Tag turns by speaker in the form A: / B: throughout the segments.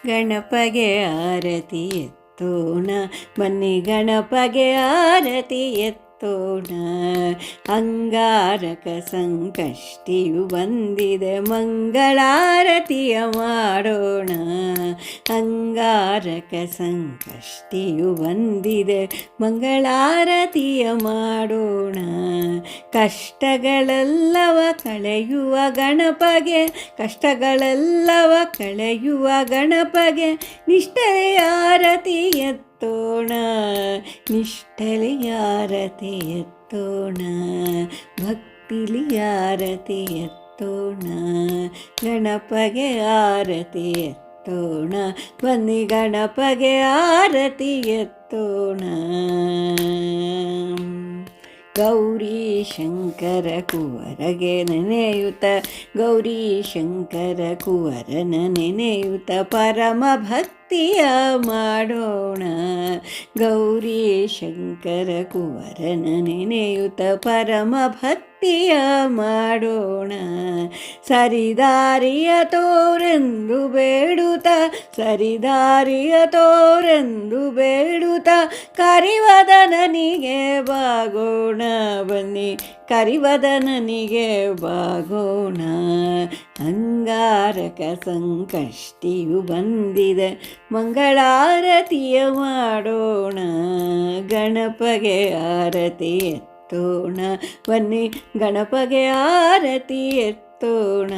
A: ಗಣಪಗೆ ಆರತಿ ಎತ್ತೋಣ, ಬನ್ನಿ ಗಣಪಗೆ ಆರತಿ ಎತ್ತೋಣ. ಅಂಗಾರಕ ಸಂಕಷ್ಟಿಯು ಬಂದಿದೆ, ಮಂಗಳಾರತಿಯ ಮಾಡೋಣ. ಅಂಗಾರಕ ಸಂಕಷ್ಟಿಯು ಬಂದಿದೆ, ಮಂಗಳಾರತಿಯ ಮಾಡೋಣ. ಕಷ್ಟಗಳೆಲ್ಲವ ಕಳೆಯುವ ಗಣಪಗೆ, ಕಷ್ಟಗಳೆಲ್ಲವ ಕಳೆಯುವ ಗಣಪಗೆ ನಿಷ್ಠೆಯ ಆರತಿ ಎತ್ತೋಣ, ನಿಷ್ಠೆಯ ಆರತಿ ಎತ್ತೋಣ. ಭಕ್ತಿಲಿ ಆರತಿ ಎತ್ತೋಣ, ಗಣಪಗೆ ಆರತಿ ಎತ್ತೋಣ. ಬನ್ನಿ ಗಣಪಗೆ ಆರತಿ ಎತ್ತೋಣ. ಗೌರಿ ಶಂಕರ ಕುವರಗೆ ನೆನೆಯುತ್ತ, ಗೌರಿ ಶಂಕರ ಕುವರನ ನೆನೆಯುತ್ತ ಪರಮ ಭಕ್ತಿಯ ಮಾಡೋಣ. ಗೌರಿ ಶಂಕರ ಕುವರನ ನೆನೆಯುತ್ತ ಪರಮ ಭಕ್ತಿಯ ಮಾಡೋಣ. ಸರಿದಾರಿಯ ತೋರೆಂದು ಬೇಡುತ್ತ, ಸರಿದಾರಿಯ ತೋರೆಂದು ಬೇಡುತ್ತ ಕರಿವದನನಿಗೆ ಬಾಗೋಣ. ಬನ್ನಿ ಕರಿವದನನಿಗೆ ಬಾಗೋಣ. ಅಂಗಾರಕ ಸಂಕಷ್ಟಿಯು ಬಂದಿದೆ, ಮಂಗಳಾರತಿಯ ಮಾಡೋಣ. ಗಣಪಗೆ ಆರತಿ ಎತ್ತೋಣ, ಬನ್ನಿ ಗಣಪಗೆ ಆರತಿ ಎತ್ತೋಣ.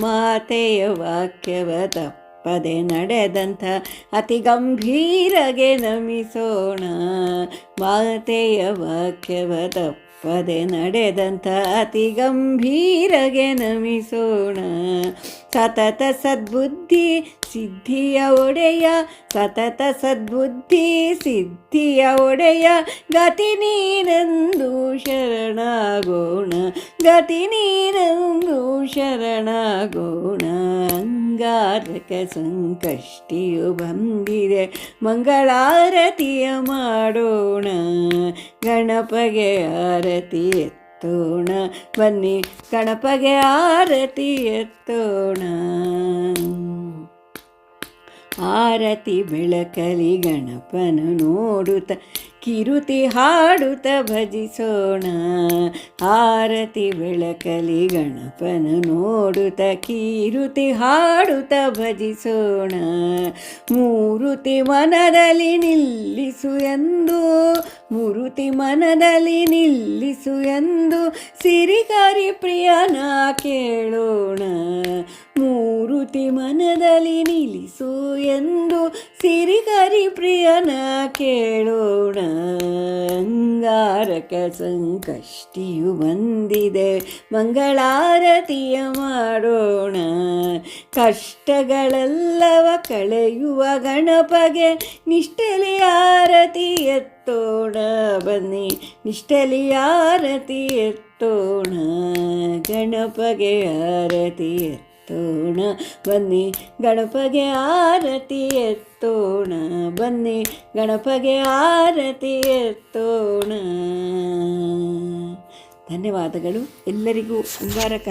A: ಮಾತೆಯ ವಾಕ್ಯವ ತಪ್ಪದೆ ನಡೆದಂಥ ಅತಿ ಗಂಭೀರಗೆ ನಮಿಸೋಣ. ಮಾತೆಯ ವಾಕ್ಯವ ತಪ್ಪದೆ ನಡೆದಂಥ ಅತಿ ಗಂಭೀರಗೆ ನಮಿಸೋಣ. ಸತತ ಸದ್ಬುದ್ಧಿ ಸಿದ್ಧಿಯ ಒಡೆಯ, ಸತತ ಸದ್ಬುದ್ಧಿ ಸಿದ್ಧಿಯ ಒಡೆಯ ಗತಿ ನೀನೆಂದು ಶರಣಾಗೋಣ, ಗತಿ ನೀನೆಂದು ಶರಣಾಗೋಣ. ಅಂಗಾರಕ ಸಂಕಷ್ಟಿಯು ಬಂದಿದೆ, ಮಂಗಳಾರತಿಯ ಮಾಡೋಣ. ಗಣಪಗೆ ಆರತಿ ಎತ್ತೋಣ, ಬನ್ನಿ ಗಣಪಗೆ ಆರತಿ ಎತ್ತೋಣ. ಆರತಿ ಬೆಳಕಲಿ ಗಣಪನು ನೋಡುತ್ತ, ಕಿರುತಿ ಹಾಡುತ್ತ ಭಜಿಸೋಣ. ಆರತಿ ಬೆಳಕಲಿ ಗಣಪನು ನೋಡುತ್ತ, ಕಿರುತಿ ಹಾಡುತ್ತ ಭಜಿಸೋಣ. ಮೂರುತಿ ಮನದಲ್ಲಿ ನಿಲ್ಲಿಸು ಎಂದು, ಮೂರುತಿ ಮನದಲ್ಲಿ ನಿಲ್ಲಿಸು ಎಂದು ಸಿರಿಕರಿ ಪ್ರಿಯನ ಕೇಳೋಣ. ಮೂರುತಿ ಮನದಲ್ಲಿ ನಿಲ್ಲಿಸು ಎಂದು ಸಿರಿಕರಿ ಪ್ರಿಯನ ಕೇಳೋಣ. ಅಂಗಾರಕ ಸಂಕಷ್ಟಿಯು ಬಂದಿದೆ, ಮಂಗಳಾರತಿಯ ಮಾಡೋಣ. ಕಷ್ಟಗಳೆಲ್ಲವ ಕಳೆಯುವ ಗಣಪಗೆ ನಿಷ್ಠೆಲಿ ಆರತಿ ಎತ್ತೋಣ. ಬನ್ನಿ ನಿಷ್ಠೆಲಿ ಆರತಿ ಎತ್ತೋಣ. ಗಣಪಗೆ ಆರತಿ ಎತ್ತೋಣ, ಬನ್ನಿ ಗಣಪಗೆ ಆರತಿ ಎತ್ತೋಣ. ಬನ್ನಿ ಗಣಪಗೆ ಆರತಿ ಎತ್ತೋಣ. ಧನ್ಯವಾದಗಳು ಎಲ್ಲರಿಗೂ. ಅಂಗಾರಕ